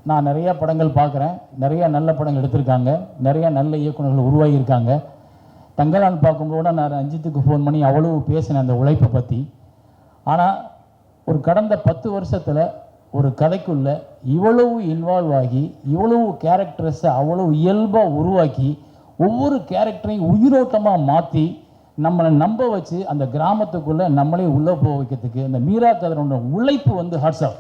நான் நிறையா படங்கள் பார்க்குறேன், நிறையா நல்ல படங்கள் எடுத்திருக்காங்க, நிறையா நல்ல இயக்குநர்கள் உருவாகியிருக்காங்க. தங்கலான் பார்க்கும்போது நான் ரஞ்சித்துக்கு ஃபோன் பண்ணி அவ்வளவு பேசினேன் அந்த உழைப்பை பற்றி. ஆனால் ஒரு கடந்த 10 வருஷத்தில் ஒரு கதைக்குள்ளே இவ்வளவு இன்வால்வ் ஆகி இவ்வளவு கேரக்டர்ஸை அவ்வளவு இயல்பாக உருவாக்கி ஒவ்வொரு கேரக்டரையும் உயிரோட்டமாக மாற்றி நம்மளை நம்ப வச்சு அந்த கிராமத்துக்குள்ளே நம்மளே உள்ளே போக வைக்கிறதுக்கு இந்த மீரா கதிரோட உழைப்பு வந்து ஹாட்ஸ் ஆஃப்.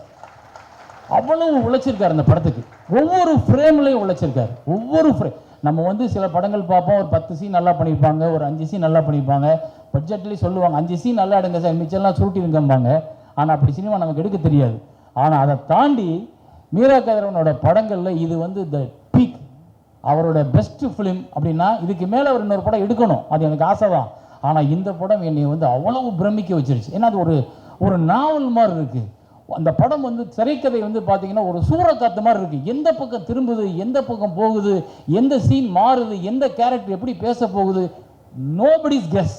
அவ்வளவு உழைச்சிருக்காரு அந்த படத்துக்கு. ஒவ்வொரு ஃப்ரேம்லையும் உழைச்சிருக்காரு. ஒவ்வொரு ஃப்ரேம் நம்ம வந்து சில படங்கள் பார்ப்போம், ஒரு 10 சீன் நல்லா பண்ணியிருப்பாங்க, ஒரு 5 சீன் நல்லா பண்ணியிருப்பாங்க, பட்ஜெட்லேயும் சொல்லுவாங்க 5 சீன் நல்லா எடுங்க சார், மிச்சம்லாம் சுருட்டிருங்கம்பாங்க. ஆனால் அப்படி சினிமா நமக்கு எடுக்க தெரியாது. ஆனால் அதை தாண்டி மீரா கதிரவனோட படங்களில் இது வந்து த பீக், அவரோட பெஸ்ட் ஃபிலிம் அப்படின்னா இதுக்கு மேலே அவர் இன்னொரு படம் எடுக்கணும், அது எனக்கு ஆசை தான். ஆனால் இந்த படம் என்னை வந்து அவ்வளவு பிரமிக்க வச்சிருச்சு. ஏன்னா அது ஒரு நாவல் மாதிரி இருக்குது. அந்த படம் வந்து திரைக்கதை வந்து பார்த்தீங்கன்னா ஒரு சூறக்காத்து மாதிரி இருக்குது. எந்த பக்கம் திரும்புது, எந்த பக்கம் போகுது, எந்த சீன் மாறுது, எந்த கேரக்டர் எப்படி பேச போகுது, நோபடிஸ் கெஸ்.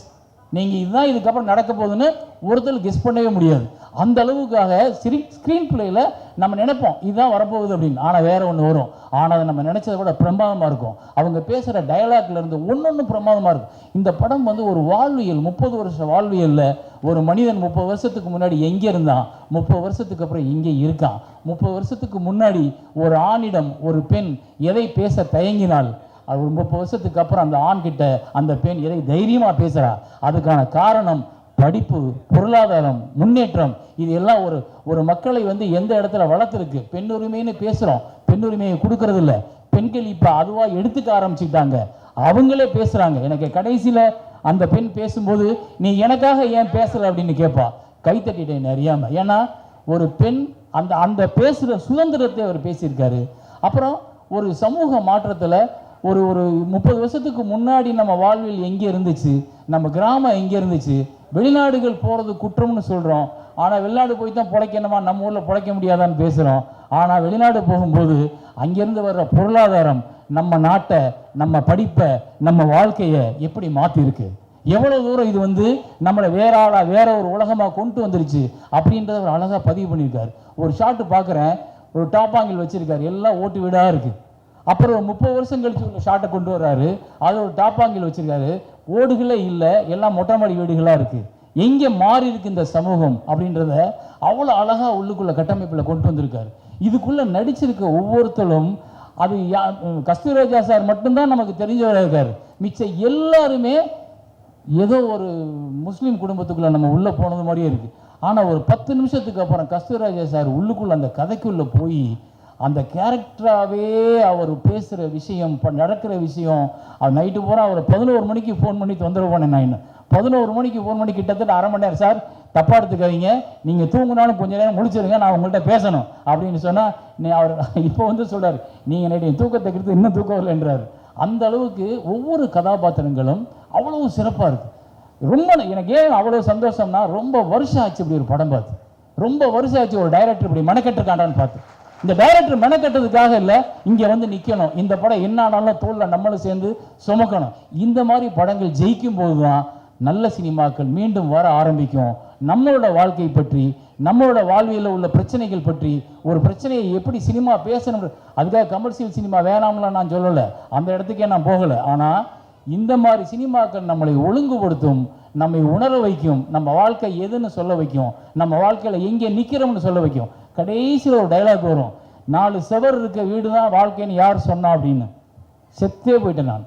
நீங்கள் இதுதான் இதுக்கப்புறம் நடக்க போகுதுன்னு ஒருத்தர் கெஸ் பண்ணவே முடியாது. அந்த அளவுக்காக ஸ்க்ரீன் பிளேயில் நம்ம நினைப்போம் இதுதான் வரப்போகுது அப்படின்னு. ஆனால் வேற ஒன்று வரும். ஆனால் அதை நம்ம நினைச்சதை விட பிரமாதமாக இருக்கும். அவங்க பேசுகிற டயலாக்லேருந்து ஒன்று பிரமாதமாக இருக்கும். இந்த படம் வந்து ஒரு வாழ்வியல், 30 வருஷ வாழ்வியலில் ஒரு மனிதன் 30 வருஷத்துக்கு முன்னாடி எங்கே இருந்தான், 30 வருஷத்துக்கு அப்புறம் இங்கே இருக்கான். 30 வருஷத்துக்கு முன்னாடி ஒரு ஆணிடம் ஒரு பெண் எதை பேச தயங்கினால் அது ஒரு 30 வருஷத்துக்கு அப்புறம் அந்த ஆண்கிட்ட அந்த பெண் எதை தைரியமாக பேசுகிறா. அதுக்கான காரணம் படிப்பு, பொருளாதாரம், முன்னேற்றம். இது எல்லாம் ஒரு மக்களை வந்து எந்த இடத்துல வளர்த்துருக்கு. பெண் உரிமைன்னு பேசுகிறோம், பெண் உரிமையை கொடுக்கறது இல்லை. பெண்கள் இப்போ அதுவாக எடுத்துக்க ஆரம்பிச்சுட்டாங்க, அவங்களே பேசுகிறாங்க. எனக்கு கடைசியில் அந்த பெண் பேசும்போது நீ எனக்காக ஏன் பேசலை அப்படின்னு கேட்பா. கைத்தட்டிட்டேன் அறியாமல். ஏன்னா ஒரு பெண் அந்த பேசுகிற சுதந்திரத்தை அவர் பேசியிருக்காரு. அப்புறம் ஒரு சமூக மாற்றத்தில் ஒரு 30 வருஷத்துக்கு முன்னாடி நம்ம வாழ்வில் எங்கே இருந்துச்சு, நம்ம கிராமம் எங்கே இருந்துச்சு, வெளிநாடுகள் போகிறது குற்றம்னு சொல்கிறோம். ஆனால் வெளிநாடு போய் தான் பிழைக்கணுமா, நம்ம ஊரில் பிழைக்க முடியாதான்னு பேசுகிறோம். ஆனால் வெளிநாடு போகும்போது அங்கேருந்து வர்ற பொருளாதாரம் நம்ம நாட்டை, நம்ம படிப்பை, நம்ம வாழ்க்கையை எப்படி மாற்றிருக்கு, எவ்வளோ தூரம் இது வந்து நம்மளை வேற ஒரு உலகமாக கொண்டு வந்துருச்சு அப்படின்றத ஒரு அழகாக பதிவு பண்ணியிருக்காரு. ஒரு ஷாட்டு பார்க்குறேன், ஒரு டாப்பாங்கில் வச்சுருக்காரு, எல்லாம் ஓட்டு வீடாக இருக்குது. அப்புறம் 30 வருஷம் கழிச்சு உள்ள ஷாட்டை கொண்டு வர்றாரு, அது ஒரு டாப்பாங்கில் வச்சுருக்காரு, ஓடுகளே இல்லை, எல்லாம் மொட்டை மாடி வீடுகளாக இருக்குது. எங்கே மாறி இருக்கு இந்த சமூகம் அப்படின்றத அவ்வளோ அழகாக உள்ளுக்குள்ள கட்டமைப்பில் கொண்டு வந்திருக்காரு. இதுக்குள்ளே நடிச்சிருக்க ஒவ்வொருத்தரும் அது கஸ்தூரிராஜா சார் மட்டும்தான் நமக்கு தெரிஞ்சவராக இருக்கார். மிச்சம் எல்லாருமே ஏதோ ஒரு முஸ்லீம் குடும்பத்துக்குள்ளே நம்ம உள்ளே போனது மாதிரியே இருக்குது. ஆனால் ஒரு 10 நிமிஷத்துக்கு அப்புறம் கஸ்தூரிராஜா சார் உள்ளுக்குள்ளே அந்த கதைக்குள்ளே போய் அந்த கேரக்டராகவே அவர் பேசுகிற விஷயம், நடக்கிற விஷயம், அது நைட்டு பூரா அவர் 11 மணிக்கு ஃபோன் பண்ணி தொந்தரவு பண்ணேன். நான் இன்னும் 11 மணிக்கு ஃபோன் பண்ணி கிட்டத்தட்ட அரை மணி நேரம், சார் தப்பாக எடுத்துக்காதீங்க, நீங்கள் தூங்கினாலும் கொஞ்சம் நேரம் முடிச்சிருங்க, நான் உங்கள்கிட்ட பேசணும் அப்படின்னு சொன்னால் அவர் இப்போ வந்து சொல்கிறார், நீங்கள் நைட்டு தூக்கத்தை கெடுத்து இன்னும் தூக்கம் வரலைன்றார். அந்த அளவுக்கு ஒவ்வொரு கதாபாத்திரங்களும் அவ்வளவு சிறப்பாக இருக்குது. ரொம்ப எனக்கு ஏன் அவ்வளோ சந்தோஷம்னா, ரொம்ப வருஷம் ஆச்சு இப்படி ஒரு படம் பார்த்து, ரொம்ப வருஷம் ஆச்சு ஒரு டைரக்டர் இப்படி மெனக்கெட்டுருக்காண்டான்னு பார்த்து. இந்த டைரக்டர் மெனக்கட்டதுக்காக இல்லை, இங்கே வந்து நிற்கணும், இந்த படம் என்ன ஆனாலும் தோளில் நம்மளும் சேர்ந்து சுமக்கணும். இந்த மாதிரி படங்கள் ஜெயிக்கும் போது தான் நல்ல சினிமாக்கள் மீண்டும் வர ஆரம்பிக்கும். நம்மளோட வாழ்க்கை பற்றி, நம்மளோட வாழ்வியலில் உள்ள பிரச்சனைகள் பற்றி, ஒரு பிரச்சனையை எப்படி சினிமா பேசணும், அதுக்காக கமர்ஷியல் சினிமா வேணாம்லாம் நான் சொல்லலை, அந்த இடத்துக்கே நான் போகலை. ஆனால் இந்த மாதிரி சினிமாக்கள் நம்மளை ஒழுங்குபடுத்தும், நம்மை உணர வைக்கும், நம்ம வாழ்க்கை எதுன்னு சொல்ல வைக்கும், நம்ம வாழ்க்கையில் எங்கே நிற்கிறோம்னு சொல்ல வைக்கும். கடைசியில் ஒரு டைலாக் வரும், 4 சுவர் இருக்க வீடு தான் வாழ்க்கைன்னு யார் சொன்னா அப்படின்னு. செத்தே போயிட்டேன் நான்.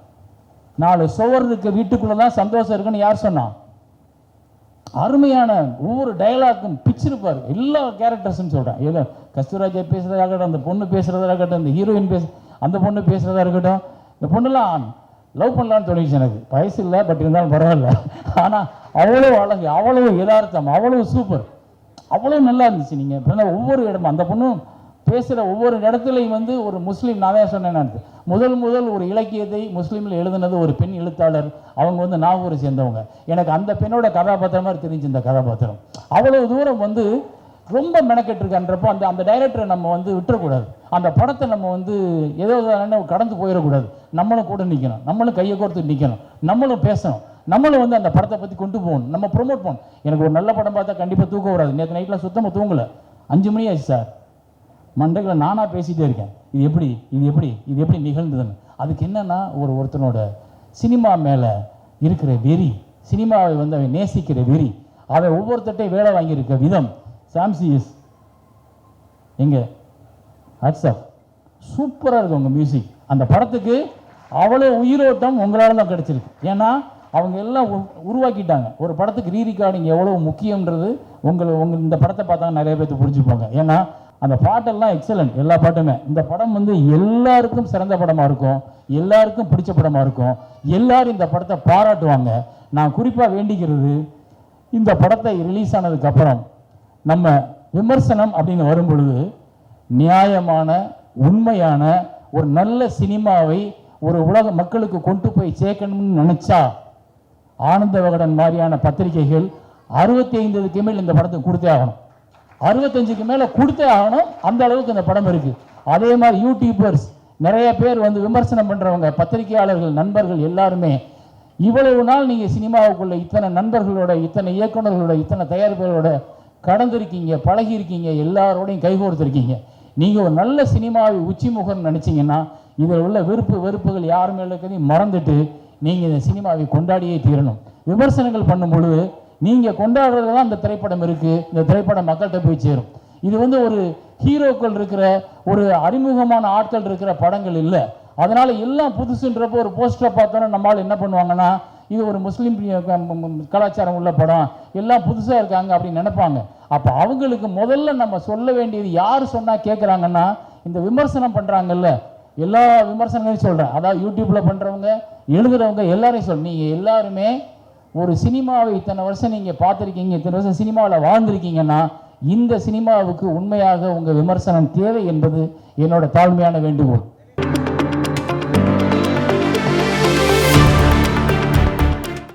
4 சுவர் இருக்க வீட்டுக்குள்ளே தான் சந்தோஷம் இருக்குன்னு யார் சொன்னா? அருமையான ஒவ்வொரு டைலாக்கும் பிச்சிருப்பார். எல்லா கேரக்டர்ஸ்ன்னு சொல்கிறேன். ஏதோ கஸ்தூராஜா பேசுகிறதா இருக்கட்டும், அந்த பொண்ணு பேசுகிறதா இருக்கட்டும், இந்த ஹீரோயின் அந்த பொண்ணு பேசுகிறதா இருக்கட்டும், இந்த பொண்ணுலாம் லவ் பண்ணலான்னு தோணிச்சு. எனக்கு வயசு இல்லை, பட் இருந்தாலும் பரவாயில்ல. ஆனால் அவ்வளோ அழகு, அவ்வளோ யதார்த்தம், அவ்வளோ சூப்பர், அவ்வளோ நல்லா இருந்துச்சு. நீங்கள் ஒவ்வொரு இடமும் அந்த பொண்ணும் பேசுகிற ஒவ்வொரு இடத்துலையும் வந்து ஒரு முஸ்லீம், நான் தான் சொன்னேன், நான் முதல் ஒரு இலக்கியத்தை முஸ்லீமில் எழுதுனது ஒரு பெண் எழுத்தாளர். அவங்க வந்து நாகூரை சேர்ந்தவங்க. எனக்கு அந்த பெண்ணோட கதாபாத்திரம் மாதிரி தெரிஞ்சு இந்த கதாபாத்திரம். அவ்வளோ தூரம் வந்து ரொம்ப மெனக்கெட்டுருக்கன்றப்போ அந்த டைரக்டரை நம்ம வந்து விட்டுறக்கூடாது. அந்த படத்தை நம்ம வந்து ஏதோ கடந்து போயிடக்கூடாது. நம்மளும் கூட நிற்கணும், நம்மளும் கையை கோர்த்து நிற்கணும், நம்மளும் பேசணும், நம்மளும் வந்து அந்த படத்தை பற்றி கொண்டு போகணும், நம்ம ப்ரொமோட் பண்ணணும். எனக்கு ஒரு நல்ல படம் பார்த்தா கண்டிப்பாக தூக்கம் வராது. நேற்று நைட்டில் சுத்தமாக தூங்கலை, 5 மணி ஆச்சு சார். மண்டைகளை நானாக பேசிகிட்டே இருக்கேன். இது எப்படி நிகழ்ந்ததுன்னு. அதுக்கு என்னென்னா ஒருத்தனோட சினிமா மேலே இருக்கிற வெறி, சினிமாவை வந்து அவன் நேசிக்கிற வெறி, அவன் ஒவ்வொருத்தட்டையும் வேலை வாங்கியிருக்க விதம். சாம்சிஎஸ் எங்க வாட்ஸ்அப் சூப்பராக இருக்குது உங்கள் மியூசிக். அந்த படத்துக்கு அவ்வளோ உயிரோட்டம் உங்களால் தான் கிடச்சிருக்கு. ஏன்னா அவங்க எல்லாம் உருவாக்கிட்டாங்க. ஒரு படத்துக்கு ரீரிகார்டிங் எவ்வளோ முக்கியன்றது உங்கள் இந்த படத்தை பார்த்தாங்க நிறைய பேர்த்து புரிஞ்சுப்பாங்க. ஏன்னா அந்த பாட்டெல்லாம் எக்ஸலண்ட், எல்லா பாட்டுமே. இந்த படம் வந்து எல்லாருக்கும் சிறந்த படமாக இருக்கும், எல்லாருக்கும் பிடிச்ச படமாக இருக்கும், எல்லாரும் இந்த படத்தை பாராட்டுவாங்க. நான் குறிப்பாக வேண்டிக்கிறது, இந்த படத்தை ரிலீஸ் ஆனதுக்கப்புறம் நம்ம விமர்சனம் அப்படின்னு வரும் பொழுது நியாயமான உண்மையான ஒரு நல்ல சினிமாவை ஒரு உலக மக்களுக்கு கொண்டு போய் சேர்க்கணும்னு நினச்சா ஆனந்த விகடன் மாதிரியான பத்திரிகைகள் 65க்கு மேல் இந்த படத்துக்கு கொடுத்தே ஆகணும், 65க்கு மேலே கொடுத்தே ஆகணும். அந்த அளவுக்கு இந்த படம் இருக்குது. அதே மாதிரி யூடியூபர்ஸ் நிறைய பேர் வந்து விமர்சனம் பண்ணுறவங்க, பத்திரிகையாளர்கள், நண்பர்கள் எல்லாருமே இவ்வளவு நாள் நீங்கள் சினிமாவுக்குள்ள இத்தனை நண்பர்களோட, இத்தனை இயக்குநர்களோட, இத்தனை தயாரிப்பாளரோட கடந்திருக்கீங்க, பழகியிருக்கீங்க, எல்லாரோடையும் கைகோர்த்துருக்கீங்க. நீங்கள் ஒரு நல்ல சினிமாவை உச்சிமுகம்னு நினச்சிங்கன்னா இதில் உள்ள வெறுப்புகள் யார் மேலே இருக்கிறதையும் மறந்துட்டு நீங்கள் இந்த சினிமாவை கொண்டாடியே தீரணும். விமர்சனங்கள் பண்ணும் பொழுது நீங்கள் கொண்டாடுறதுல தான் இந்த திரைப்படம் இருக்குது, இந்த திரைப்படம் மக்கள்கிட்ட போய் சேரும். இது வந்து ஒரு ஹீரோக்கள் இருக்கிற, ஒரு அறிமுகமான ஆட்கள் இருக்கிற படங்கள் இல்லை. அதனால் எல்லாம் புதுசுன்றப்போ ஒரு போஸ்டரை பார்த்தோன்னா நம்மளால் என்ன பண்ணுவாங்கன்னா, இது ஒரு முஸ்லீம் கலாச்சாரம் உள்ள படம், எல்லாம் புதுசாக இருக்காங்க அப்படின்னு நினைப்பாங்க. அப்போ அவங்களுக்கு முதல்ல நம்ம சொல்ல வேண்டியது, யார் சொன்னால் கேட்குறாங்கன்னா, இந்த விமர்சனம் பண்ணுறாங்கல்ல, எல்லா விமர்சனங்களையும் சொல்கிறேன், அதாவது யூடியூப்பில் பண்ணுறவங்க, எழுதுகிறவங்க எல்லாரையும் நீங்கள் எல்லாருமே ஒரு சினிமாவை இத்தனை வருஷம் நீங்கள் பார்த்துருக்கீங்க, இத்தனை வருஷம் சினிமாவில் வாழ்ந்திருக்கீங்கன்னா இந்த சினிமாவுக்கு உண்மையாக உங்கள் விமர்சனம் தேவை என்பது என்னோட தாழ்மையான வேண்டுகோள்.